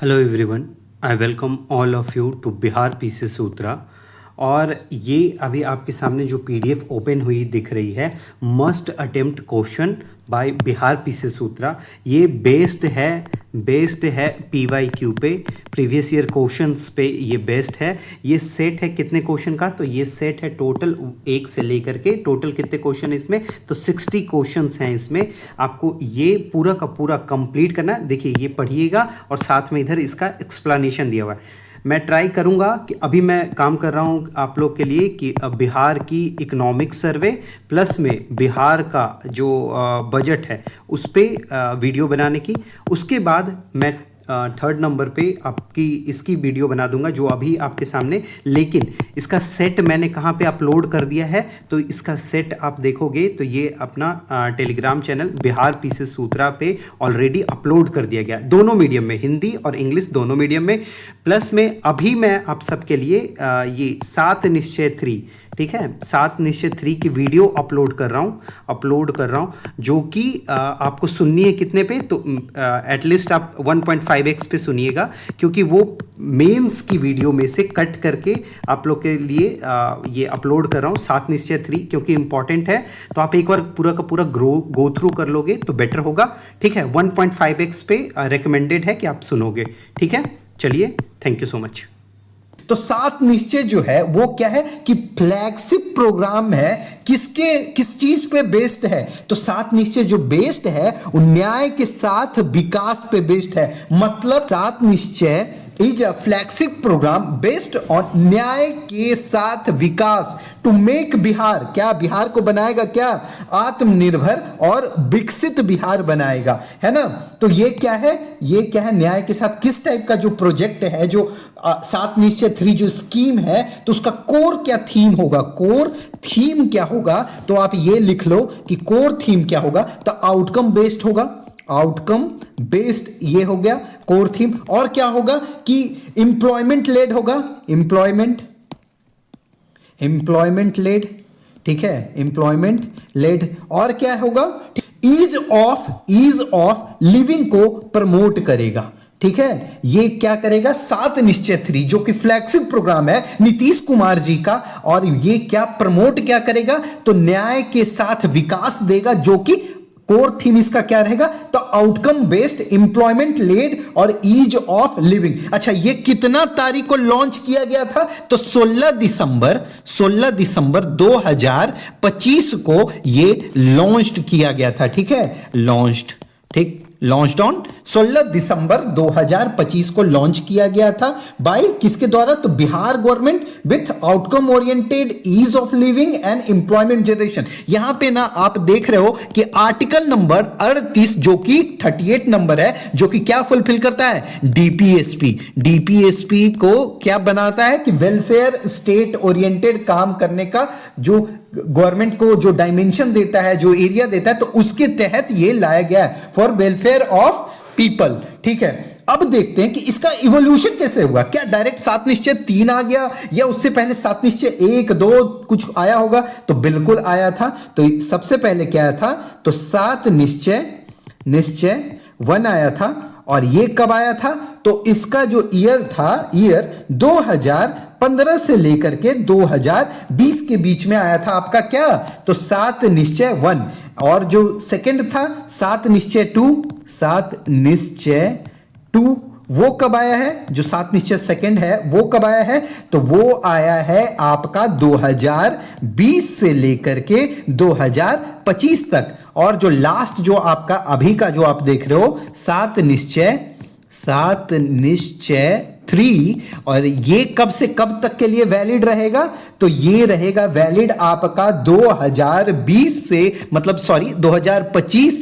Hello everyone, I welcome all of you to Bihar PC Sutra. और ये अभी आपके सामने जो पीडीएफ ओपन हुई दिख रही है, must attempt question by Bihar PC Sutra. ये बेस्ड है पीवाईक्यू पे, प्रीवियस ईयर क्वेश्चंस पे ये बेस्ड है। ये सेट है कितने क्वेश्चन का? तो ये सेट है टोटल 1 से लेकर के टोटल कितने क्वेश्चन इसमें, तो 60 क्वेश्चंस हैं इसमें। आपको ये पूरा का पूरा कंप्लीट करना है। देखिए ये पढ़िएगा और साथ में इधर इसका एक्सप्लेनेशन दिया हुआ है। मैं ट्राई करूंगा कि अभी मैं काम कर रहा हूं आप लोग के लिए कि बिहार की इकोनॉमिक सर्वे प्लस में बिहार का जो बजट है उस पर वीडियो बनाने की। उसके बाद मैं थर्ड नंबर पे आपकी इसकी वीडियो बना दूंगा जो अभी आपके सामने, लेकिन इसका सेट मैंने कहाँ पे अपलोड कर दिया है, तो इसका सेट आप देखोगे तो ये अपना टेलीग्राम चैनल बिहार पीसी सूत्रा पे ऑलरेडी अपलोड कर दिया गया, दोनों मीडियम में, हिंदी और इंग्लिश दोनों मीडियम में। प्लस में अभी मैं आप सबके लिए ये 7 निश्चय 3, ठीक है, 7 निश्चय 3 की वीडियो अपलोड कर रहा हूँ जो कि आपको सुननी है कितने पे, तो एटलीस्ट आप 1.5x पे सुनिएगा, क्योंकि वो मेंस की वीडियो में से कट करके आप लोग के लिए ये अपलोड कर रहा हूँ 7 निश्चय 3, क्योंकि इंपॉर्टेंट है। तो आप एक बार पूरा का पूरा गो थ्रू कर लोगे तो बेटर होगा, ठीक है। 1.5x पे रिकमेंडेड है कि आप सुनोगे, ठीक है। चलिए, थैंक यू सो मच। तो 7 निश्चय जो है वो क्या है कि फ्लैगशिप प्रोग्राम है, किस चीज पे बेस्ड है? तो 7 निश्चय जो बेस्ड है वो न्याय के साथ विकास पे बेस्ड है। मतलब 7 निश्चय is a flagship programme based on न्याय के साथ विकास टू मेक बिहार, क्या बिहार को बनाएगा, क्या आत्मनिर्भर और विकसित बिहार बनाएगा, है ना। तो ये क्या है, न्याय के साथ किस टाइप का जो प्रोजेक्ट है, जो 7 निश्चय 3 जो स्कीम है, तो उसका कोर क्या थीम होगा, कोर थीम क्या होगा? तो आप ये लिख लो कि कोर थीम क्या होगा, तो आउटकम बेस्ड होगा, आउटकम बेस्ड ये हो गया कोर थीम। और क्या होगा कि इंप्लॉयमेंट लेड होगा, इंप्लॉयमेंट लेड, ठीक है, इंप्लॉयमेंट लेड। और क्या होगा, ईज ऑफ लिविंग को प्रमोट करेगा, ठीक है। ये क्या करेगा, 7 निश्चय 3 जो कि फ्लैगशिप प्रोग्राम है नीतीश कुमार जी का, और ये क्या प्रमोट क्या करेगा, तो न्याय के साथ विकास देगा, जो कि कोर थीम इसका क्या रहेगा, तो आउटकम बेस्ड, एम्प्लॉयमेंट लेड और ईज ऑफ लिविंग। अच्छा, ये कितना तारीख को लॉन्च किया गया था, तो 16 दिसंबर 2025 को ये लॉन्च किया गया था, ठीक है, लॉन्च्ड ऑन 16 दिसंबर 2025 को लॉन्च किया गया था बाय किसके द्वारा, तो Bihar government with outcome oriented ease of living and employment generation. यहां पे ना आप देख रहे हो कि आर्टिकल नंबर 38 जो कि 38 नंबर है, जो कि क्या फुलफिल करता है, डीपीएसपी को क्या बनाता है कि वेलफेयर स्टेट ओरिएंटेड काम करने का जो गवर्नमेंट को जो डायमेंशन देता है, जो एरिया देता है, तो उसके तहत ये लाया गया है फॉर वेलफेयर ऑफ पीपल, ठीक है। अब देखते हैं कि इसका इवोल्यूशन कैसे हुआ, क्या डायरेक्ट 7 निश्चय 3 आ गया, या उससे पहले 7 निश्चय 1, 2 कुछ आया होगा, तो बिल्कुल आया था। तो सबसे पहले क्या आया था, तो 7 निश्चय 1 आया था। और ये कब आया था, तो इसका जो ईयर था, ईयर 2015 से लेकर के 2020 के बीच में आया था आपका क्या, तो 7 निश्चय 1। और जो सेकंड था 7 निश्चय 2, वो कब आया है, जो 7 निश्चय सेकंड है वो कब आया है, तो वो आया है आपका 2020 से लेकर के 2025 तक। और जो लास्ट जो आपका अभी का जो आप देख रहे हो 7 निश्चय 3, और ये कब से कब तक के लिए वैलिड रहेगा, तो ये रहेगा वैलिड आपका 2025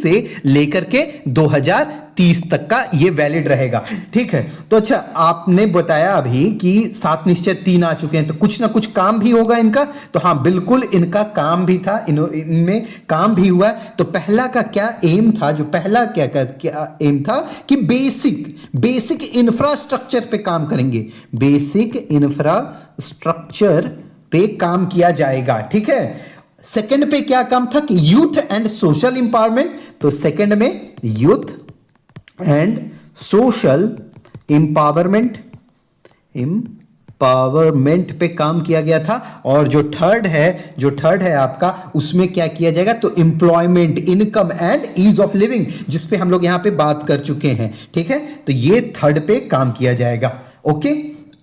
से लेकर के 2030 तक का ये वैलिड रहेगा, ठीक है। तो अच्छा, आपने बताया अभी कि 7 निश्चय 3 आ चुके हैं, तो कुछ ना कुछ काम भी होगा इनका, तो हाँ बिल्कुल इनका काम भी था, इनमें काम भी हुआ। तो पहला का क्या एम था, जो पहला क्या एम था कि बेसिक इंफ्रास्ट्रक्चर पे काम करेंगे, बेसिक इंफ्रास्ट्रक्चर पे काम किया जाएगा, ठीक है। सेकंड पे क्या काम था कि यूथ एंड सोशल इंपावरमेंट, तो सेकंड में यूथ एंड सोशल एम्पावरमेंट पे काम किया गया था। और जो थर्ड है आपका, उसमें क्या किया जाएगा, तो employment, income and ease of living, जिस पे हम लोग यहां पे बात कर चुके हैं। ठीक है, तो ये थर्ड पे काम किया जाएगा। ओके,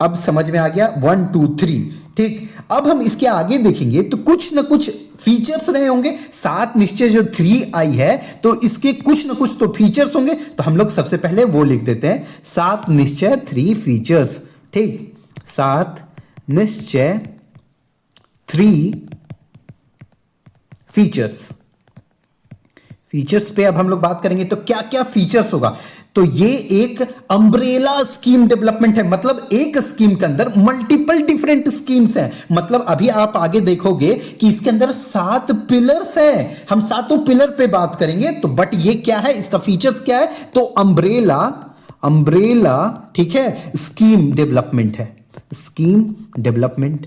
अब समझ में आ गया 1 2 3। ठीक, अब हम इसके आगे देखेंगे तो कुछ ना कुछ फीचर्स रहे होंगे। 7 निश्चय जो 3 आई है, तो इसके कुछ ना कुछ तो फीचर्स होंगे। तो हम लोग सबसे पहले वो लिख देते हैं, 7 निश्चय 3 फीचर्स। ठीक, 7 निश्चय 3 फीचर्स पे अब हम लोग बात करेंगे तो क्या क्या फीचर्स होगा। तो ये एक अम्ब्रेला स्कीम डेवलपमेंट है, मतलब एक स्कीम के अंदर मल्टीपल डिफरेंट स्कीम्स हैं। मतलब अभी आप आगे देखोगे कि इसके अंदर 7 पिलर्स हैं, हम 7 पिलर पे बात करेंगे। तो बट ये क्या है, इसका फीचर्स क्या है, तो अम्ब्रेला ठीक है, स्कीम डेवलपमेंट है, स्कीम डेवलपमेंट।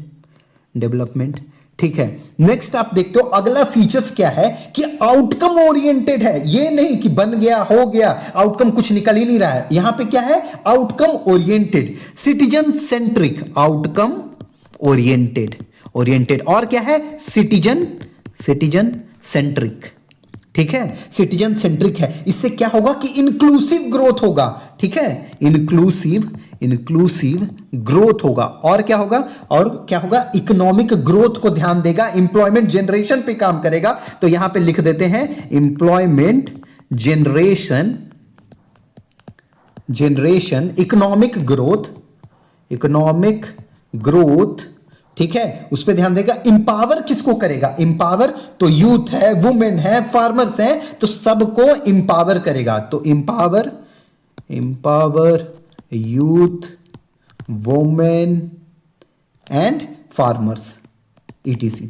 ठीक है, नेक्स्ट आप देखते हो अगला फीचर्स क्या है कि आउटकम ओरिएंटेड है। ये नहीं कि बन गया हो गया, आउटकम कुछ निकल ही नहीं रहा है। यहां पे क्या है, outcome oriented, citizen centric, outcome oriented और क्या है, सिटीजन सेंट्रिक। ठीक है, सिटीजन सेंट्रिक है। इससे क्या होगा कि इंक्लूसिव ग्रोथ होगा। ठीक है, इंक्लूसिव ग्रोथ होगा। और क्या होगा, इकोनॉमिक ग्रोथ को ध्यान देगा, एम्प्लॉयमेंट जनरेशन पे काम करेगा। तो यहां पे लिख देते हैं एम्प्लॉयमेंट जनरेशन, इकोनॉमिक ग्रोथ। ठीक है, उस पे ध्यान देगा। इंपावर किसको करेगा, इंपावर तो यूथ है, वुमेन है, फार्मर्स है, तो सबको इंपावर करेगा। तो empower youth, women and farmers, ETC,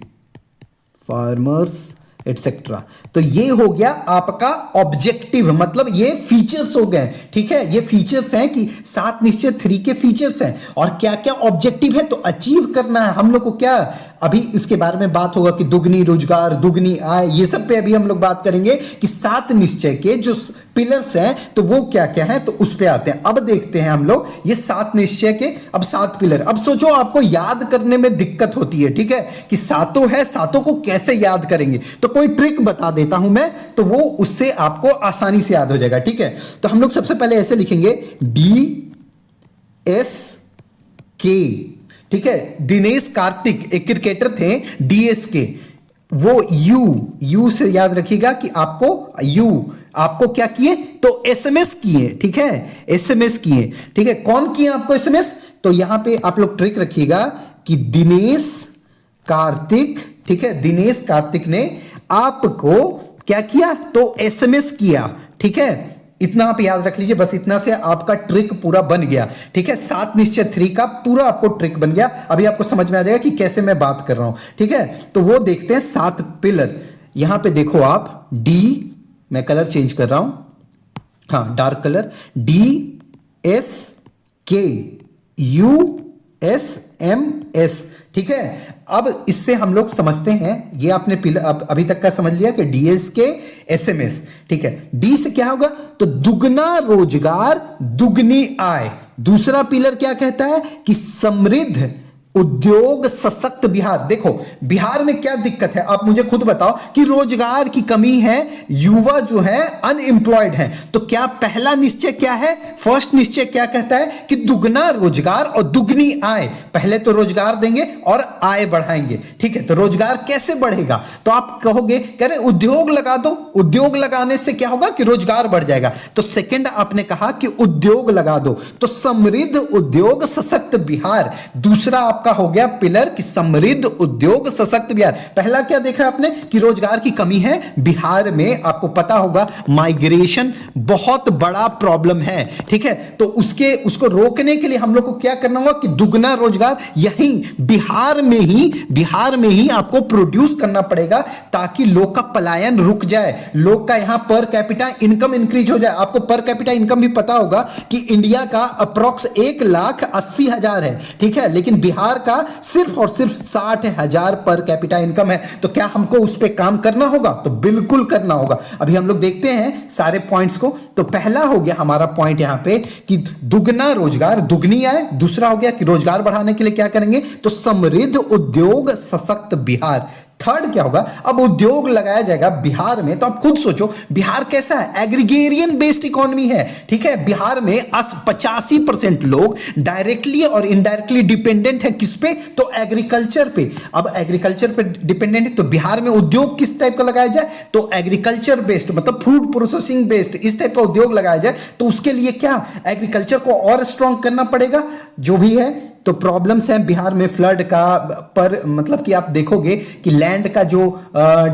farmers etcetera. तो ये हो गया आपका ऑब्जेक्टिव, मतलब ये फीचर्स हो गए। ठीक है, ये फीचर्स हैं कि 7 निश्चय 3 के फीचर्स हैं। और क्या क्या ऑब्जेक्टिव है, तो अचीव करना है हम लोग को। क्या अभी इसके बारे में बात होगा कि दुगनी रोजगार, दुगनी आय, ये सब पे अभी हम लोग बात करेंगे कि 7 निश्चय के जो पिलर्स हैं तो वो क्या क्या है, तो उस पे आते हैं। अब देखते हैं हम लोग ये 7 निश्चय के अब 7 पिलर। अब सोचो आपको याद करने में दिक्कत होती है, ठीक है, कि सातों है, सातों को कैसे याद करेंगे। तो कोई ट्रिक बता देता हूं मैं, तो वो उससे आपको आसानी से याद हो जाएगा। ठीक है, तो हम लोग सबसे पहले ऐसे लिखेंगे DSK। ठीक है, दिनेश कार्तिक एक क्रिकेटर थे, DSK। वो यू से याद रखिएगा कि आपको क्या किए, तो SMS किए। ठीक है, SMS किए। ठीक है, कौन किए आपको SMS, तो यहां पे आप लोग ट्रिक रखिएगा कि दिनेश कार्तिक। ठीक है, दिनेश कार्तिक ने आपको क्या किया, तो SMS किया। ठीक है, इतना आप याद रख लीजिए, बस इतना से आपका ट्रिक पूरा बन गया। ठीक है, 7 निश्चय 3 का पूरा आपको ट्रिक बन गया। अभी आपको समझ में आ जाएगा कि कैसे मैं बात कर रहा हूं। ठीक है, तो वो देखते हैं 7 पिलर। यहां पे देखो आप, मैं कलर चेंज कर रहा हूं, हाँ डार्क कलर, DSKUSMS। ठीक है, अब इससे हम लोग समझते हैं, ये आपने अभी तक का समझ लिया कि DSK SMS। ठीक है, डी से क्या होगा, तो दुगना रोजगार, दुगनी आय। दूसरा पिलर क्या कहता है कि समृद्ध उद्योग सशक्त बिहार। देखो बिहार में क्या दिक्कत है, आप मुझे खुद बताओ कि रोजगार की कमी है, युवा जो है अनएम्प्लॉयड है। तो क्या पहला निश्चय क्या है, फर्स्ट निश्चय क्या कहता है कि दुगना रोजगार और दुगनी आय। पहले तो रोजगार देंगे और आय बढ़ाएंगे। ठीक है, तो रोजगार कैसे बढ़ेगा, तो आप कहोगे कह रहे उद्योग लगा दो, उद्योग लगाने से क्या होगा कि रोजगार बढ़ जाएगा। तो सेकंड आपने कहा कि उद्योग लगा दो, तो समृद्ध उद्योग सशक्त बिहार। दूसरा आपका हो गया पिलर कि समृद्ध उद्योग सशक्त बिहार। पहला क्या देखा आपने कि रोजगार की कमी है बिहार में, आपको पता होगा माइग्रेशन बहुत बड़ा प्रॉब्लम है। ठीक है, तो उसको रोकने के लिए हम लोग को क्या करना होगा कि दुगना रोजगार यहीं बिहार में ही आपको प्रोड्यूस करना पड़ेगा, ताकि लोग का पलायन रुक जाए, लोग का यहां पर कैपिटा इनकम इंक्रीज हो जाए। आपको पर कैपिटा इनकम भी पता होगा कि इंडिया का अप्रोक्स 1,80,000 है। ठीक है, लेकिन बिहार बिहार का सिर्फ और सिर्फ 60,000 पर कैपिटा इनकम है। तो क्या हमको उस पर काम करना होगा? तो बिल्कुल करना होगा। अभी हम लोग देखते हैं सारे पॉइंट्स को। तो पहला हो गया हमारा पॉइंट यहां पे कि दुगना रोजगार, दुगनी आय। दूसरा हो गया कि रोजगार बढ़ाने के लिए क्या करेंगे? तो समृद्ध उद्योग सशक्त बिहार। थर्ड क्या होगा? अब उद्योग लगाया जाएगा बिहार में। तो आप खुद सोचो बिहार कैसा है? एग्रीगेरियन बेस्ड इकोनॉमी है, ठीक है। बिहार में 85% लोग डायरेक्टली और इनडायरेक्टली डिपेंडेंट है किस पे? तो एग्रीकल्चर पे। अब एग्रीकल्चर पे डिपेंडेंट है तो बिहार में उद्योग किस टाइप का लगाया जाए? तो एग्रीकल्चर बेस्ड, मतलब फूड प्रोसेसिंग बेस्ड, इस टाइप का उद्योग लगाया जाए। तो उसके लिए क्या एग्रीकल्चर को और स्ट्रांग करना पड़ेगा। जो भी है तो प्रॉब्लम्स हैं बिहार में फ्लड का, पर मतलब कि आप देखोगे कि लैंड का जो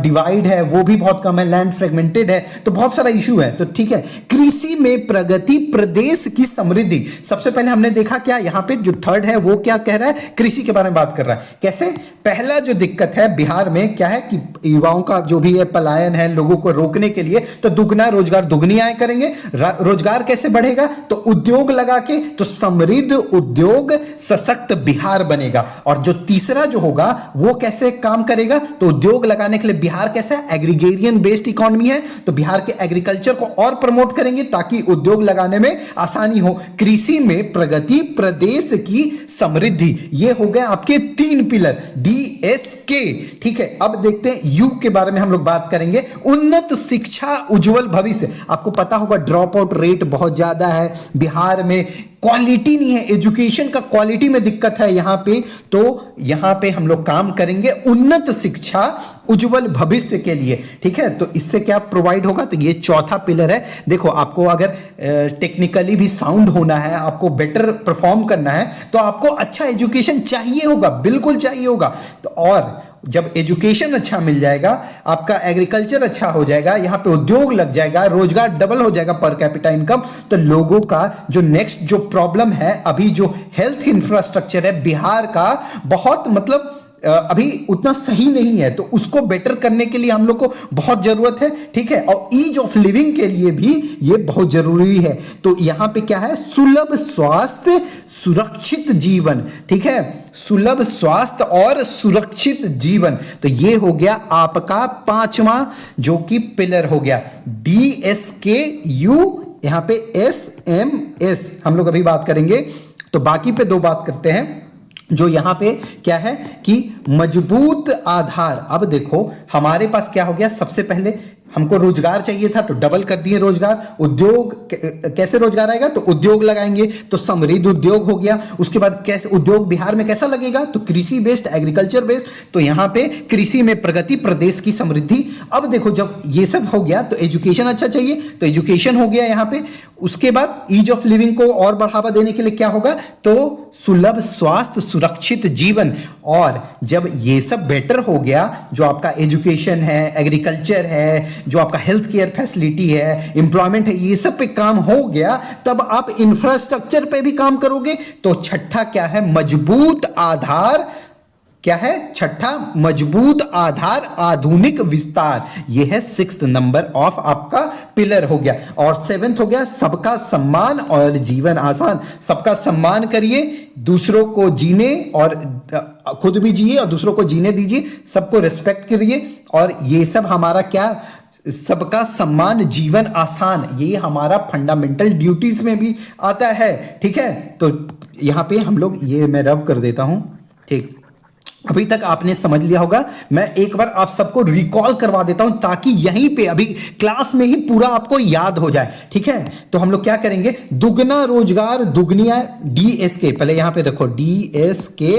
डिवाइड है वो भी बहुत कम है, लैंड फ्रेगमेंटेड है, तो बहुत सारा इशू है। तो ठीक है, कृषि में प्रगति, प्रदेश की समृद्धि। सबसे पहले हमने देखा क्या यहाँ पे जो थर्ड है वो क्या कह रहा है? कृषि के बारे में बात कर रहा है। कैसे? पहला जो दिक्कत है बिहार में क्या है कि युवाओं का जो भी है पलायन है, लोगों को रोकने के लिए तो दुगना रोजगार, दुगनी आय करेंगे। रोजगार कैसे बढ़ेगा? तो उद्योग लगा के, तो समृद्ध उद्योग सशक्त बिहार बनेगा। और जो तीसरा जो होगा वो कैसे काम करेगा? तो उद्योग लगाने के लिए बिहार कैसा है? एग्रीगेरियन बेस्ड इकोनॉमी है, तो बिहार के एग्रीकल्चर को और प्रमोट करेंगे ताकि उद्योग लगाने में आसानी हो। कृषि में प्रगति, प्रदेश की समृद्धि, ये हो गए आपके 3 पिलर DSK, ठीक है। अब देखते हैं यू के बारे में हम लोग बात करेंगे। उन्नत शिक्षा, उज्जवल भविष्य। आपको पता होगा ड्रॉप आउट रेट बहुत ज्यादा है बिहार में, क्वालिटी नहीं है, एजुकेशन का क्वालिटी में दिक्कत है यहां पे। तो यहां पे हम लोग काम करेंगे उन्नत शिक्षा, उज्जवल भविष्य के लिए, ठीक है। तो इससे क्या प्रोवाइड होगा? तो ये चौथा पिलर है। देखो आपको अगर टेक्निकली भी साउंड होना है, आपको बेटर परफॉर्म करना है, तो आपको अच्छा एजुकेशन चाहिए होगा, बिल्कुल चाहिए होगा। तो और जब एजुकेशन अच्छा मिल जाएगा, आपका एग्रीकल्चर अच्छा हो जाएगा, यहां पे उद्योग लग जाएगा, रोजगार डबल हो जाएगा पर कैपिटा इनकम, तो लोगों का जो नेक्स्ट जो प्रॉब्लम है, अभी जो हेल्थ इंफ्रास्ट्रक्चर है बिहार का बहुत मतलब अभी उतना सही नहीं है, तो उसको बेटर करने के लिए हम लोग को बहुत जरूरत है, ठीक है। और ईज ऑफ लिविंग के लिए भी ये बहुत जरूरी है। तो यहां पे क्या है? सुलभ स्वास्थ्य, सुरक्षित जीवन, ठीक है। सुलभ स्वास्थ्य और सुरक्षित जीवन, तो ये हो गया आपका 5वां जो कि पिलर हो गया DSKU। यहां पे SMS हम लोग अभी बात करेंगे। तो बाकी पे 2 बात करते हैं। जो यहां पे क्या है कि मजबूत आधार। अब देखो हमारे पास क्या हो गया? सबसे पहले हमको रोजगार चाहिए था तो डबल कर दिए रोजगार। उद्योग कैसे रोजगार आएगा? तो उद्योग लगाएंगे, तो समृद्ध उद्योग हो गया। उसके बाद कैसे उद्योग बिहार में कैसा लगेगा? तो कृषि बेस्ड, एग्रीकल्चर बेस्ड। तो यहां पे कृषि में प्रगति, प्रदेश की समृद्धि। अब देखो जब ये सब हो गया तो एजुकेशन अच्छा चाहिए, तो एजुकेशन हो गया यहां पे। उसके बाद ईज ऑफ लिविंग को और बढ़ावा देने के लिए क्या होगा? तो सुलभ स्वास्थ्य, सुरक्षित जीवन। और जब ये सब बेटर हो गया, जो आपका एजुकेशन है, एग्रीकल्चर है, जो आपका हेल्थ केयर फैसिलिटी है, एम्प्लॉयमेंट है, ये सब पे काम हो गया, तब आप इंफ्रास्ट्रक्चर पे भी काम करोगे। तो छठा क्या है? मजबूत आधार। क्या है? छठा मजबूत आधार, आधुनिक विस्तार। ये है 6th नंबर ऑफ आपका पिलर हो गया। और 7th हो गया सबका सम्मान और जीवन आसान। सबका सम्मान करिए, दूसरों को जीने और खुद भी जिए और दूसरों को जीने दीजिए, सबको रिस्पेक्ट करिए। और ये सब हमारा क्या? सबका सम्मान, जीवन आसान, ये हमारा फंडामेंटल ड्यूटीज में भी आता है, ठीक है। तो यहां पे हम लोग, ये मैं रब कर देता हूं, ठीक। अभी तक आपने समझ लिया होगा। मैं एक बार आप सबको रिकॉल करवा देता हूं ताकि यहीं पे अभी क्लास में ही पूरा आपको याद हो जाए, ठीक है। तो हम लोग क्या करेंगे? दुगना रोजगार, दुगनी आय, DSK। पहले यहां पे रखो DSKUSMS,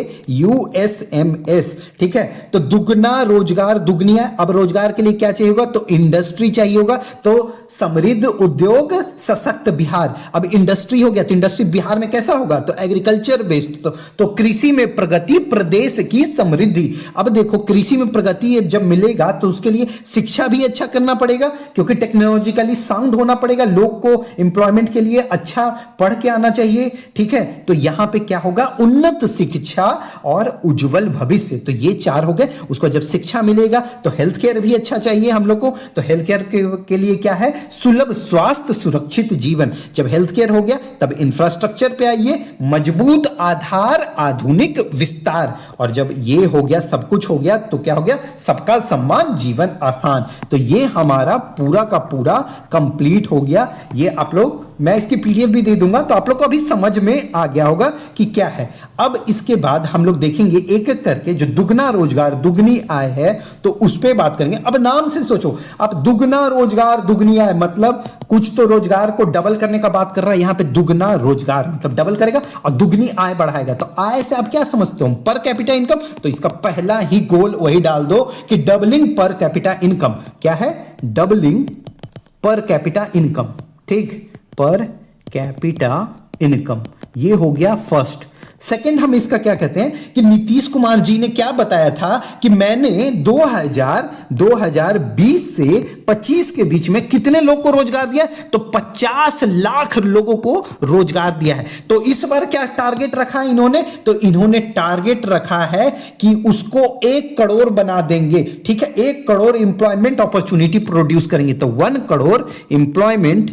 ठीक है। तो दुगना रोजगार, दुगनी आय। अब रोजगार के लिए क्या चाहिए होगा? तो इंडस्ट्री चाहिए होगा। तो समृद्ध उद्योग, सशक्त बिहार। अब इंडस्ट्री हो गया, तो इंडस्ट्री बिहार में कैसा होगा? तो एग्रीकल्चर बेस्ड। तो कृषि में प्रगति, प्रदेश की समृद्धि। अब देखो कृषि में प्रगति जब मिलेगा तो उसके लिए शिक्षा भी अच्छा करना पड़ेगा, क्योंकि टेक्नोलॉजिकली साउंड होना पड़ेगा, लोग को एम्प्लॉयमेंट के लिए अच्छा पढ़ के आना चाहिए, ठीक है। तो यहां पे क्या होगा, उन्नत शिक्षा और उज्जवल भविष्य। तो ये चार हो गए। उसको जब शिक्षा मिलेगा तो हेल्थ केयर भी अच्छा चाहिए हम लोग को, तो हेल्थ केयर के लिए क्या है, सुलभ स्वास्थ्य सुरक्षित जीवन। जब हेल्थ केयर हो गया तब इंफ्रास्ट्रक्चर पे आइए, मजबूत आधार आधुनिक विस्तार। और जब ये हो गया, सब कुछ हो गया, तो क्या हो गया, सबका सम्मान जीवन आसान। तो ये हमारा पूरा का पूरा कंप्लीट हो गया। ये आप लोग, मैं इसकी पीडीएफ भी दे दूंगा, तो आप लोग को अभी समझ में आ गया होगा कि क्या है। अब इसके बाद हम लोग देखेंगे एक एक करके, जो दुगना रोजगार दुगनी आय है तो उस पर बात करेंगे। अब नाम से सोचो, अब दुगना रोजगार दुगनी आय मतलब कुछ तो रोजगार को डबल करने का बात कर रहा है, यहां पे दुगना रोजगार मतलब डबल करेगा और दुगनी आय बढ़ाएगा। तो आय से आप क्या समझते हो, पर कैपिटा इनकम। तो इसका पहला ही गोल वही डाल दो कि डबलिंग पर कैपिटा इनकम। क्या है, डबलिंग पर कैपिटा इनकम, ठीक, पर कैपिटा इनकम। ये हो गया फर्स्ट। सेकंड हम इसका क्या कहते हैं कि नीतीश कुमार जी ने क्या बताया था कि मैंने 2020 से 25 के बीच में कितने लोग को रोजगार दिया, तो 50 लाख लोगों को रोजगार दिया है। तो इस बार क्या टारगेट रखा है इन्होंने, तो इन्होंने टारगेट रखा है कि उसको 1 करोड़ बना देंगे, ठीक है। 1 करोड़ इंप्लॉयमेंट अपॉर्चुनिटी प्रोड्यूस करेंगे, तो 1 करोड़ इंप्लॉयमेंट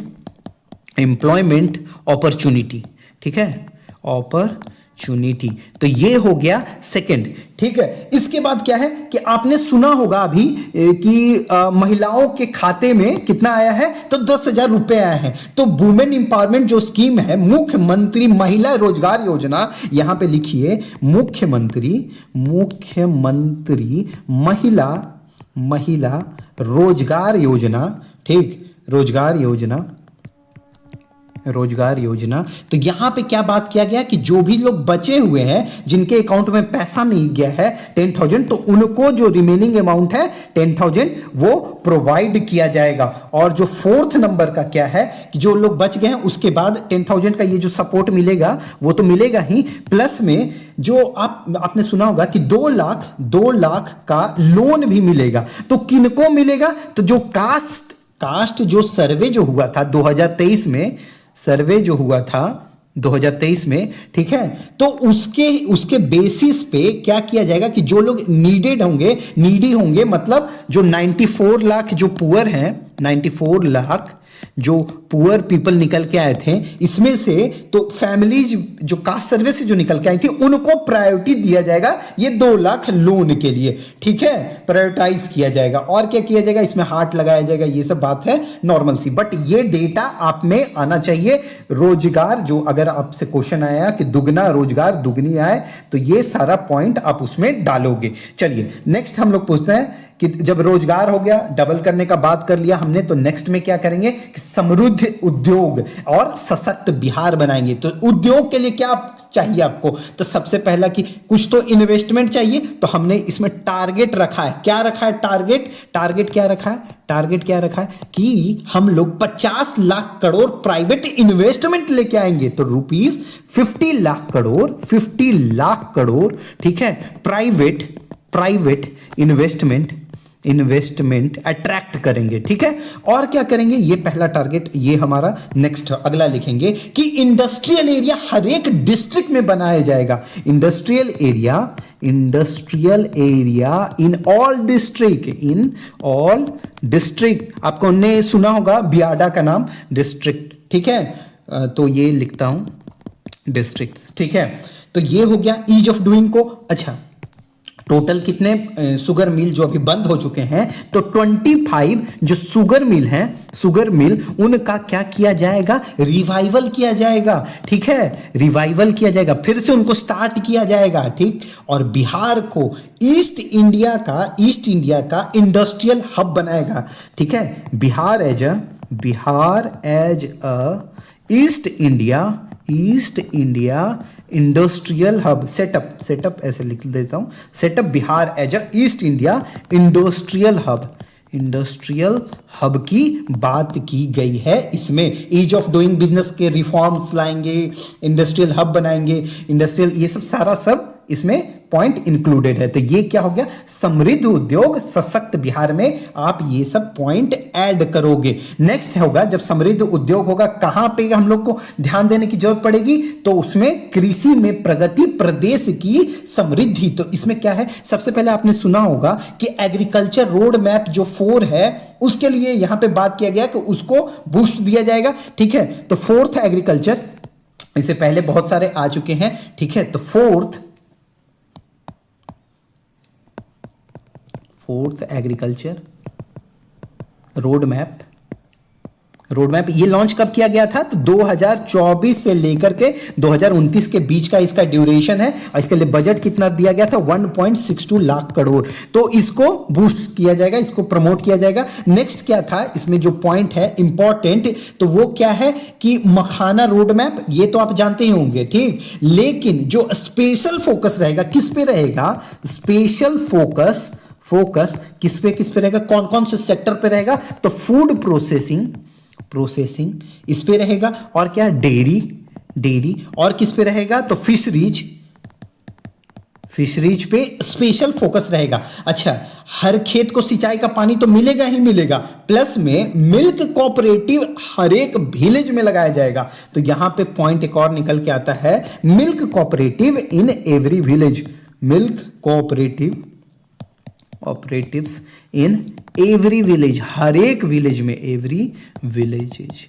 अपॉर्चुनिटी, ठीक है, अपॉर्चुनिटी। तो ये हो गया सेकंड, ठीक है। इसके बाद क्या है कि आपने सुना होगा अभी कि महिलाओं के खाते में कितना आया है, तो 10,000 रुपए आए हैं। तो वुमेन इंपावरमेंट जो स्कीम है, मुख्यमंत्री महिला रोजगार योजना, यहां पे लिखिए मुख्यमंत्री महिला रोजगार योजना, ठीक, रोजगार योजना। तो यहां पे क्या बात किया गया कि जो भी लोग बचे हुए हैं, जिनके अकाउंट में पैसा नहीं गया है 10,000, तो उनको जो रिमेनिंग अमाउंट है 10,000 वो प्रोवाइड किया जाएगा। और जो फोर्थ नंबर का क्या है कि जो लोग बच गए हैं उसके बाद 10,000 का ये जो सपोर्ट मिलेगा वो तो मिलेगा ही, प्लस में जो आपने सुना होगा कि 2 लाख का लोन भी मिलेगा। तो किनको मिलेगा, तो जो कास्ट जो सर्वे जो हुआ था 2023 में, सर्वे जो हुआ था 2023 में, ठीक है, तो उसके बेसिस पे क्या किया जाएगा कि जो लोग नीडी होंगे मतलब जो 94 लाख जो पुअर हैं, 94 लाख जो पुअर पीपल निकल के आए थे, इसमें से तो फैमिलीज जो कास्ट सर्वे से जो निकल के आई थी उनको प्रायोरिटी दिया जाएगा ये 2 लाख लोन के लिए, ठीक है, प्रायोरिटाइज किया जाएगा। और क्या किया जाएगा, इसमें हार्ट लगाया जाएगा, ये सब बात है नॉर्मल सी, बट ये डेटा आप में आना चाहिए। रोजगार जो अगर आपसे क्वेश्चन आया कि दुगना रोजगार दुगनी आय, तो ये सारा पॉइंट आप उसमें डालोगे। चलिए नेक्स्ट हम लोग पूछते हैं कि जब रोजगार हो गया, डबल करने का बात कर लिया हमने, तो नेक्स्ट में क्या करेंगे कि समृद्ध उद्योग और सशक्त बिहार बनाएंगे। तो उद्योग के लिए क्या चाहिए आपको, तो सबसे पहला कि कुछ तो इन्वेस्टमेंट चाहिए। तो हमने इसमें टारगेट रखा है, क्या रखा है, टारगेट क्या रखा है कि हम लोग 50 लाख करोड़ प्राइवेट इन्वेस्टमेंट लेके आएंगे। तो रुपीस 50 लाख करोड़, ठीक है, प्राइवेट इन्वेस्टमेंट अट्रैक्ट करेंगे, ठीक है। और क्या करेंगे, ये पहला टारगेट, ये हमारा नेक्स्ट अगला लिखेंगे कि इंडस्ट्रियल एरिया हर एक डिस्ट्रिक्ट में बनाया जाएगा। Industrial area in all district. आपको ने सुना होगा बियाडा का नाम, डिस्ट्रिक्ट, ठीक है। तो ये लिखता हूं डिस्ट्रिक्ट, ठीक है। तो ये हो गया ईज ऑफ डूइंग को। अच्छा, टोटल कितने शुगर मिल जो अभी बंद हो चुके हैं, तो 25 जो शुगर मिल उनका क्या किया जाएगा, रिवाइवल किया जाएगा, ठीक है, रिवाइवल किया जाएगा, फिर से उनको स्टार्ट किया जाएगा, ठीक। और बिहार को ईस्ट इंडिया का इंडस्ट्रियल हब बनाएगा, ठीक है। Bihar as a east India industrial hub setup ऐसे लिख देता हूं, setup Bihar as a east India industrial hub की बात की गई है। इसमें ईज ऑफ डूइंग बिजनेस के रिफॉर्म्स लाएंगे, इंडस्ट्रियल हब बनाएंगे, इंडस्ट्रियल, ये सब सारा सब इसमें पॉइंट इंक्लूडेड है। तो ये क्या हो गया, समृद्ध उद्योग सशक्त बिहार में आप ये सब पॉइंट ऐड करोगे। नेक्स्ट होगा, जब समृद्ध उद्योग होगा कहां पे हम लोग को ध्यान देने की जरूरत पड़ेगी, तो उसमें कृषि में प्रगति, प्रदेश की समृद्धि। तो इसमें क्या है, सबसे पहले आपने सुना होगा कि एग्रीकल्चर रोड मैप जो 4 है उसके लिए यहां पे बात किया गया कि उसको बूस्ट दिया जाएगा। ठीक है, तो फोर्थ एग्रीकल्चर, इससे पहले बहुत सारे आ चुके हैं। ठीक है, तो फोर्थ एग्रीकल्चर रोड मैप ये लॉन्च कब किया गया था, तो 2024 से लेकर के 2029 के बीच का इसका ड्यूरेशन है। और इसके लिए बजट कितना दिया गया था, 1.62 लाख करोड़। तो इसको बूस्ट किया जाएगा, इसको प्रमोट किया जाएगा। नेक्स्ट क्या था, इसमें जो पॉइंट है इंपॉर्टेंट, तो वो क्या है कि मखाना रोड मैप, ये तो आप जानते ही होंगे। ठीक, लेकिन जो स्पेशल फोकस रहेगा, किस पे रहेगा, स्पेशल फोकस किस पे रहेगा, कौन कौन से सेक्टर पे रहेगा, तो फूड प्रोसेसिंग इस पे रहेगा, और क्या, डेयरी, और किस पे रहेगा, तो फिशरीज पे स्पेशल फोकस रहेगा। अच्छा, हर खेत को सिंचाई का पानी तो मिलेगा ही मिलेगा, प्लस में मिल्क कोऑपरेटिव हर एक विलेज में लगाया जाएगा। तो यहां पे पॉइंट एक और निकल के आता है, milk cooperative in every village, milk operatives in every village, हर एक विलेज में, एवरी विलेजेज।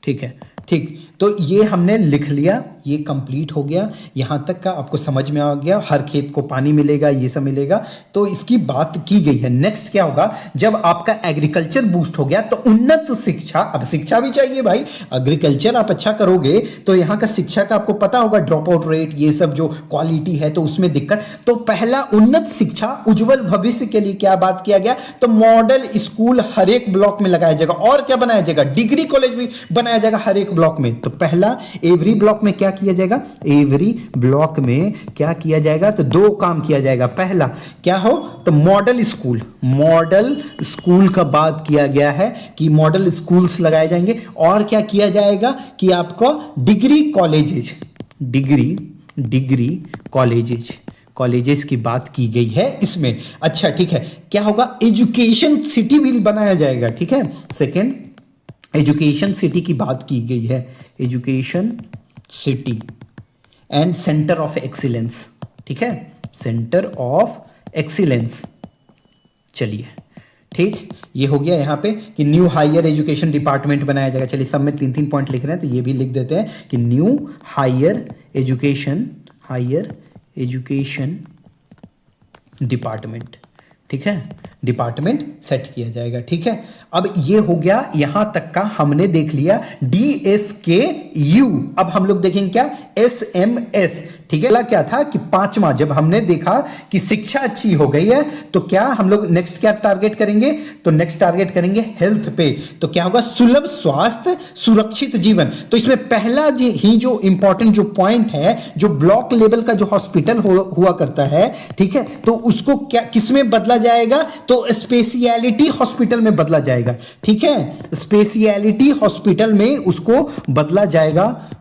ठीक है, ठीक, तो ये हमने लिख लिया, ये कंप्लीट हो गया। यहां तक का आपको समझ में आ गया, हर खेत को पानी मिलेगा, ये सब मिलेगा, तो इसकी बात की गई है। नेक्स्ट क्या होगा, जब आपका एग्रीकल्चर बूस्ट हो गया तो उन्नत शिक्षा, अब शिक्षा भी चाहिए भाई, एग्रीकल्चर आप अच्छा करोगे तो यहां का शिक्षा का आपको पता होगा, ड्रॉप आउट रेट, ये सब जो क्वालिटी है, तो उसमें दिक्कत। तो पहला, उन्नत शिक्षा उज्जवल भविष्य के लिए क्या बात किया गया, तो मॉडल स्कूल हर एक ब्लॉक में लगाया जाएगा, और क्या बनाया जाएगा, डिग्री कॉलेज भी बनाया जाएगा हर एक ब्लॉक में। तो पहला, एवरी ब्लॉक में क्या किया जाएगा, एवरी ब्लॉक में क्या किया जाएगा, तो 2 काम किया जाएगा। पहला क्या हो, तो मॉडल स्कूल का बात किया गया है कि मॉडल स्कूल्स लगाए जाएंगे, और क्या किया जाएगा कि आपको डिग्री कॉलेजेस की बात की गई है इसमें। अच्छा, ठीक है, क्या होगा, एजुकेशन सिटी भी बनाया जाएगा। ठीक है, सेकंड, एजुकेशन सिटी की बात की गई है, education city and centre of excellence. ठीक है, सेंटर ऑफ एक्सीलेंस। चलिए, ठीक, ये हो गया यहाँ पे कि न्यू हायर एजुकेशन डिपार्टमेंट बनाया जाएगा। चलिए, सब में 3-3 पॉइंट लिख रहे हैं, तो ये भी लिख देते हैं कि न्यू हायर एजुकेशन डिपार्टमेंट। ठीक है, डिपार्टमेंट सेट किया जाएगा। ठीक है, अब ये हो गया, यहां तक का हमने देख लिया DSKU। अब हम लोग देखेंगे क्या, SMS। ठीक है, क्या था कि 5वां, जब हमने देखा कि शिक्षा अच्छी हो गई है, तो क्या हम लोग नेक्स्ट क्या टारगेट करेंगे, तो नेक्स्ट टारगेट करेंगे हेल्थ पे। तो क्या होगा, सुलभ स्वास्थ्य सुरक्षित जीवन। तो इसमें पहला ही जो इंपॉर्टेंट जो पॉइंट है, जो ब्लॉक लेवल का जो हॉस्पिटल हुआ करता है, ठीक है, तो उसको क्या, किसमें बदला जाएगा, तो स्पेशियलिटी हॉस्पिटल में बदला जाएगा। ठीक है, स्पेशियलिटी हॉस्पिटल में उसको बदला जाएगा।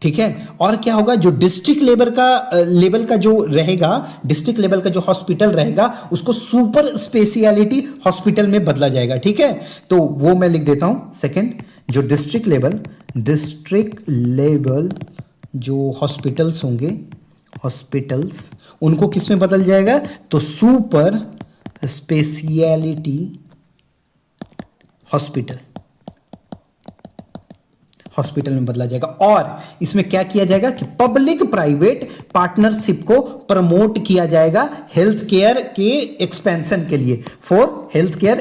ठीक है, और क्या होगा, जो डिस्ट्रिक्ट लेवल का जो रहेगा, डिस्ट्रिक्ट लेवल का जो हॉस्पिटल रहेगा, उसको सुपर स्पेशियलिटी हॉस्पिटल में बदला जाएगा। ठीक है, तो वो मैं लिख देता हूं। सेकंड, जो डिस्ट्रिक्ट लेवल जो हॉस्पिटल्स होंगे, उनको किस में बदल जाएगा, तो सुपर स्पेशियलिटी हॉस्पिटल में बदला जाएगा। और इसमें क्या किया जाएगा कि पब्लिक प्राइवेट पार्टनरशिप को प्रमोट किया जाएगा हेल्थ केयर के एक्सपेंशन के लिए, फॉर हेल्थ केयर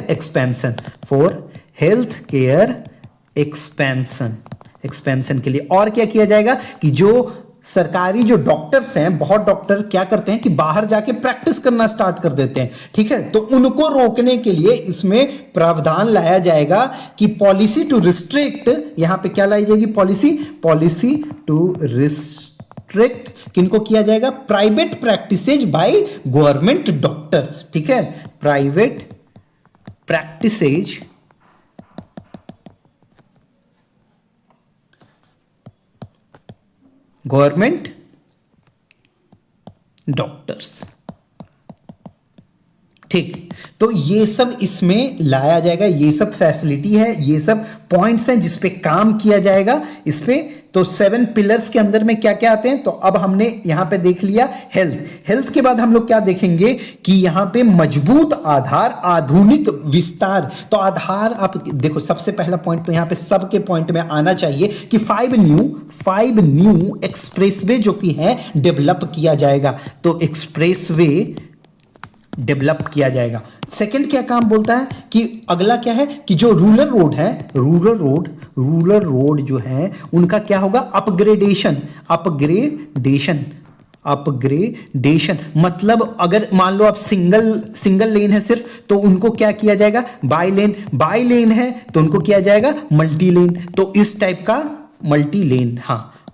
एक्सपेंशन के लिए। और क्या किया जाएगा कि जो सरकारी जो डॉक्टर्स हैं, बहुत डॉक्टर क्या करते हैं कि बाहर जाके प्रैक्टिस करना स्टार्ट कर देते हैं। ठीक है, तो उनको रोकने के लिए इसमें प्रावधान लाया जाएगा कि पॉलिसी टू रिस्ट्रिक्ट, यहां पे क्या लाई जाएगी, पॉलिसी टू रिस्ट्रिक्ट किनको किया जाएगा, private practices by government doctors. ठीक है, प्राइवेट प्रैक्टिसेज गवर्नमेंट डॉक्टर्स। ठीक, तो ये सब इसमें लाया जाएगा, ये सब फैसिलिटी है, ये सब पॉइंट्स हैं जिस पे काम किया जाएगा इस पे। तो 7 पिलर्स के अंदर में क्या क्या आते हैं, तो अब हमने यहां पे देख लिया हेल्थ। हेल्थ के बाद हम लोग क्या देखेंगे कि यहां पे मजबूत आधार, आधुनिक विस्तार। तो आधार आप देखो, सबसे पहला पॉइंट तो यहां पे सबके पॉइंट में आना चाहिए कि 5 न्यू एक्सप्रेसवे जो कि है डेवलप किया जाएगा। तो एक्सप्रेसवे डेवलप किया जाएगा। सेकंड क्या काम बोलता है कि अगला क्या है कि जो रूरल रोड है, रूरल रोड जो है उनका क्या होगा, अपग्रेडेशन। मतलब अगर मान लो आप सिंगल लेन है सिर्फ, तो उनको क्या किया जाएगा, बाई लेन है तो उनको किया जाएगा मल्टी लेन। तो इस टाइप का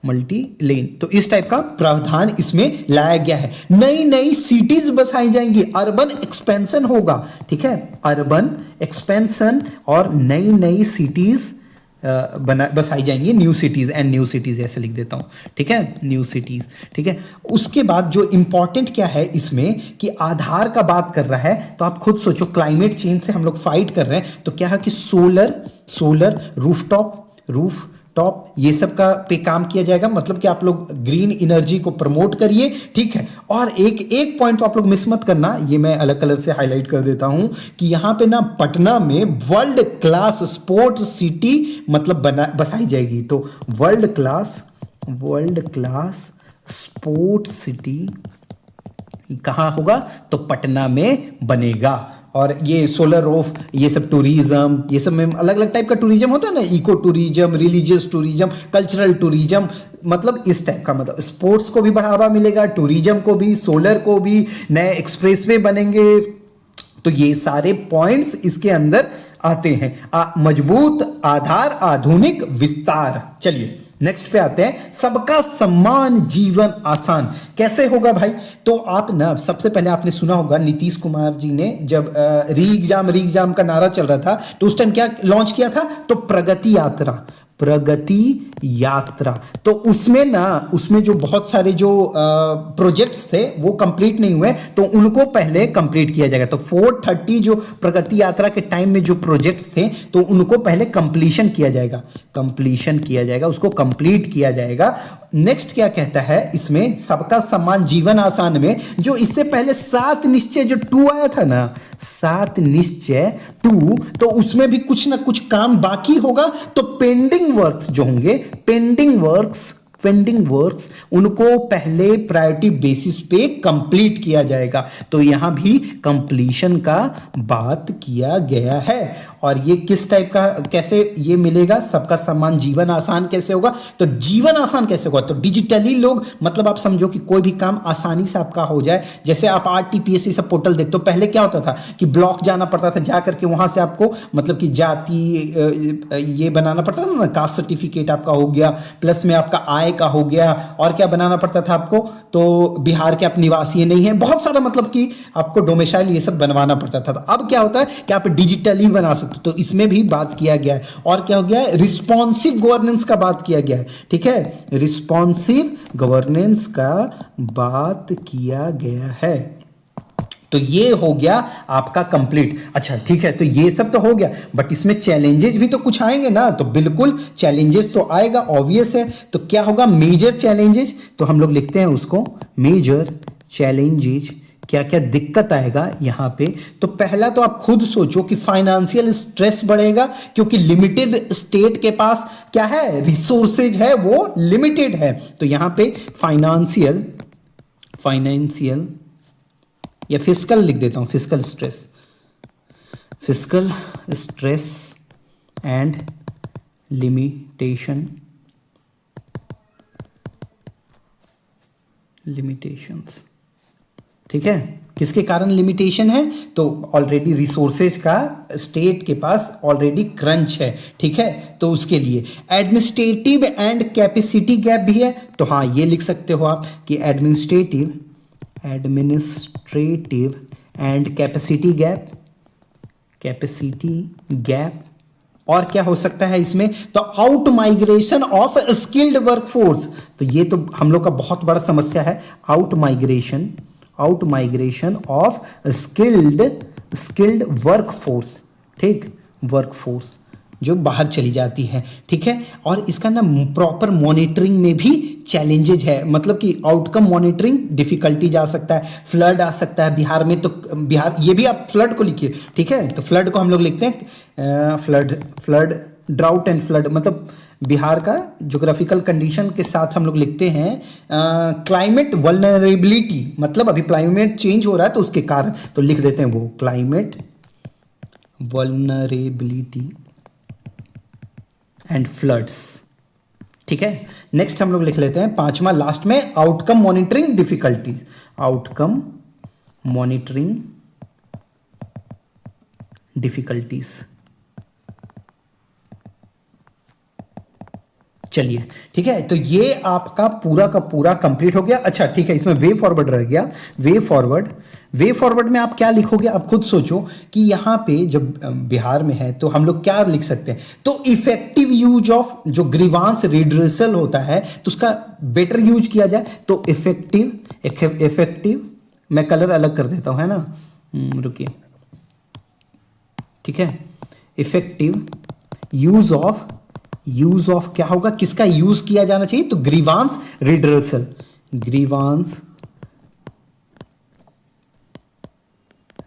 मल्टी लेन, तो इस टाइप का प्रावधान इसमें लाया गया है। नई सिटीज बसाई जाएंगी, अर्बन एक्सपेंशन होगा। ठीक है, अर्बन एक्सपेंशन और नई सिटीज बसाई जाएंगी, न्यू सिटीज ऐसे लिख देता हूं। ठीक है, न्यू सिटीज। ठीक है, उसके बाद जो इंपॉर्टेंट क्या है इसमें कि आधार का बात कर रहा है, तो आप खुद सोचो क्लाइमेट चेंज से हम लोग फाइट कर रहे हैं, तो क्या है कि सोलर रूफटॉप ये सब का पे काम किया जाएगा। मतलब कि आप लोग ग्रीन एनर्जी को प्रमोट करिए। ठीक है, और एक पॉइंट तो आप लोग मिस मत करना, ये मैं अलग कलर से हाईलाइट कर देता हूं कि यहां पे ना पटना में वर्ल्ड क्लास स्पोर्ट्स सिटी मतलब बसाई जाएगी। तो वर्ल्ड क्लास स्पोर्ट्स सिटी कहां होगा, तो पटना में बनेगा। और ये सोलर रूफ, ये सब टूरिज्म, ये सब में अलग अलग टाइप का टूरिज्म होता है ना, eco tourism, religious tourism, cultural tourism, मतलब इस टाइप का, मतलब स्पोर्ट्स को भी बढ़ावा मिलेगा, टूरिज्म को भी, सोलर को भी, नए एक्सप्रेसवे बनेंगे। तो ये सारे पॉइंट्स इसके अंदर आते हैं। मजबूत आधार, आधुनिक विस्तार। चलिए नेक्स्ट पे आते हैं, सबका सम्मान, जीवन आसान। कैसे होगा भाई, तो आप ना सबसे पहले आपने सुना होगा नीतीश कुमार जी ने जब री एग्जाम का नारा चल रहा था, तो उस टाइम क्या लॉन्च किया था, तो प्रगति यात्रा। तो उसमें जो बहुत सारे जो प्रोजेक्ट्स थे वो कंप्लीट नहीं हुए, तो उनको पहले कंप्लीट किया जाएगा। तो 430 जो प्रगति यात्रा के टाइम में जो प्रोजेक्ट्स थे, तो उनको पहले कंप्लीशन किया जाएगा, उसको कंप्लीट किया जाएगा। नेक्स्ट क्या कहता है इसमें, सबका सम्मान, जीवन आसान में जो इससे पहले 7 निश्चय जो 2 आया था ना, 7 निश्चय 2, तो उसमें भी कुछ ना कुछ काम बाकी होगा। तो पेंडिंग वर्क्स जो होंगे, पेंडिंग वर्क्स उनको पहले प्रायोरिटी बेसिस पे कंप्लीट किया जाएगा। तो यहां भी कंप्लीशन का बात किया गया है। और ये किस टाइप का, कैसे ये मिलेगा, सबका सम्मान, जीवन आसान कैसे होगा, तो जीवन आसान कैसे होगा, तो डिजिटली लोग, मतलब आप समझो कि कोई भी काम आसानी से आपका हो जाए। जैसे आप RTPSC सब पोर्टल देखते हो, पहले क्या होता था कि ब्लॉक जाना पड़ता था, जा करके वहां से आपको मतलब कि जाति ये बनाना पड़ता था ना, कास्ट सर्टिफिकेट आपका हो गया, प्लस में आपका आय का हो गया, और क्या बनाना पड़ता था आपको, तो बिहार के आप निवासी नहीं है, बहुत सारा मतलब कि आपको डोमिसाइल ये सब बनवाना पड़ता था। अब क्या होता है कि आप डिजिटली बना सकते हो, तो इसमें भी बात किया गया है। और क्या हो गया है, रिस्पॉन्सिव गवर्नेंस का बात किया गया है। ठीक है, रिस्पॉन्सिव गवर्नेंस का बात किया गया है। तो ये हो गया आपका कंप्लीट। अच्छा ठीक है, तो ये सब तो हो गया, बट इसमें चैलेंजेस भी तो कुछ आएंगे ना, तो बिल्कुल चैलेंजेस तो आएगा, ऑब्वियस है। तो क्या होगा, मेजर चैलेंजेस, तो हम लोग लिखते हैं उसको मेजर चैलेंजेस। क्या क्या दिक्कत आएगा यहाँ पे, तो पहला तो आप खुद सोचो कि फाइनेंशियल स्ट्रेस बढ़ेगा, क्योंकि लिमिटेड स्टेट के पास क्या है, रिसोर्सेज है, वो लिमिटेड है। तो यहाँ पे फाइनेंशियल या फिस्कल लिख देता हूं, फिस्कल स्ट्रेस एंड लिमिटेशंस। ठीक है, किसके कारण लिमिटेशन है, तो ऑलरेडी रिसोर्सेज का स्टेट के पास ऑलरेडी क्रंच है। ठीक है, तो उसके लिए एडमिनिस्ट्रेटिव एंड कैपेसिटी गैप भी है। तो हाँ, ये लिख सकते हो आप कि एडमिनिस्ट्रेटिव एंड कैपेसिटी गैप और क्या हो सकता है इसमें, तो out migration of skilled workforce, तो ये तो हम लोग का बहुत बड़ा समस्या है, out migration of skilled workforce, ठीक, वर्कफोर्स जो बाहर चली जाती है, ठीक है। और इसका ना प्रॉपर मॉनिटरिंग में भी चैलेंजेज है, मतलब कि आउटकम मॉनिटरिंग डिफिकल्टी जा सकता है, फ्लड आ सकता है बिहार में, तो बिहार, ये भी आप फ्लड को लिखिए, ठीक है, तो फ्लड को हम लोग लिखते हैं फ्लड ड्राउट एंड फ्लड, मतलब बिहार का ज्योग्राफिकल कंडीशन के साथ हम लोग लिखते हैं क्लाइमेट वल्नरेबिलिटी, मतलब अभी क्लाइमेट चेंज हो रहा है तो उसके कारण, तो लिख देते हैं वो क्लाइमेट वल्नरेबिलिटी एंड फ्लड्स, ठीक है। नेक्स्ट हम लोग लिख लेते हैं पांचवा लास्ट में, outcome monitoring difficulties, outcome monitoring difficulties. चलिए ठीक है, तो ये आपका पूरा का पूरा कंप्लीट हो गया। अच्छा ठीक है, इसमें वे फॉरवर्ड रह गया, वे फॉरवर्ड में आप क्या लिखोगे, आप खुद सोचो कि यहाँ पे जब बिहार में है तो हम लोग क्या लिख सकते हैं, तो इफेक्टिव यूज ऑफ जो ग्रीवांस रिड्रेसल होता है तो उसका बेटर यूज किया जाए, तो इफेक्टिव मैं कलर अलग कर देता हूँ, है ना, रुकिए, ठीक है, इफेक्टिव यूज ऑफ क्या होगा, किसका यूज किया जाना चाहिए, तो ग्रीवांस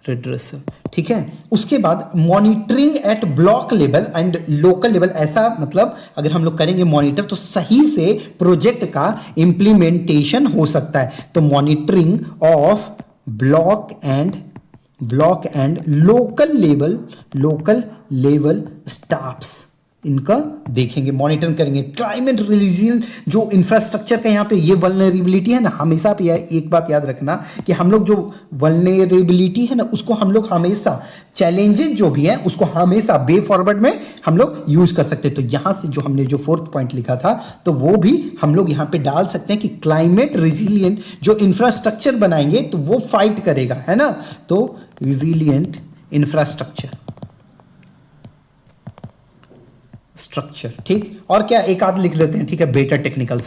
रिड्रेसल, ठीक है। उसके बाद monitoring at block level and local level, ऐसा मतलब अगर हम लोग करेंगे मॉनिटर तो सही से प्रोजेक्ट का इंप्लीमेंटेशन हो सकता है, तो monitoring of block and local level staffs, इनका देखेंगे, मॉनिटर करेंगे। क्लाइमेट रिलिजियन जो इंफ्रास्ट्रक्चर का यहाँ पे ये वल्नरेबिलिटी है ना, हमेशा पे एक बात याद रखना कि हम लोग जो वल्नरेबिलिटी है ना उसको हम लोग हमेशा, चैलेंजेस जो भी है उसको हमेशा वे फॉरवर्ड में हम लोग यूज कर सकते हैं। तो यहाँ से जो हमने जो 4th पॉइंट लिखा था तो वो भी हम लोग यहाँ पे डाल सकते हैं कि क्लाइमेट रिजिलियंट जो इंफ्रास्ट्रक्चर बनाएंगे तो वो फाइट करेगा, है ना, तो रिजिलियंट इंफ्रास्ट्रक्चर, ठीक। और क्या एक आध लिख लेते हैं, ठीक है, बेटर टेक्निकल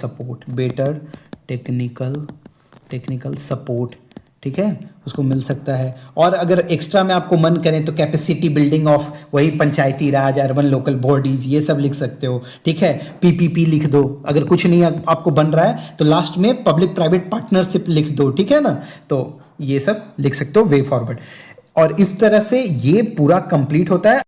सपोर्ट, ठीक है, उसको मिल सकता है। और अगर एक्स्ट्रा में आपको मन करें तो कैपेसिटी बिल्डिंग ऑफ वही पंचायती राज, अर्बन लोकल बॉडीज, ये सब लिख सकते हो, ठीक है। पीपीपी लिख दो, अगर कुछ नहीं आपको बन रहा है तो लास्ट में पब्लिक प्राइवेट पार्टनरशिप लिख दो, ठीक है ना, तो ये सब लिख सकते हो वे फॉरवर्ड। और इस तरह से ये पूरा कंप्लीट होता है।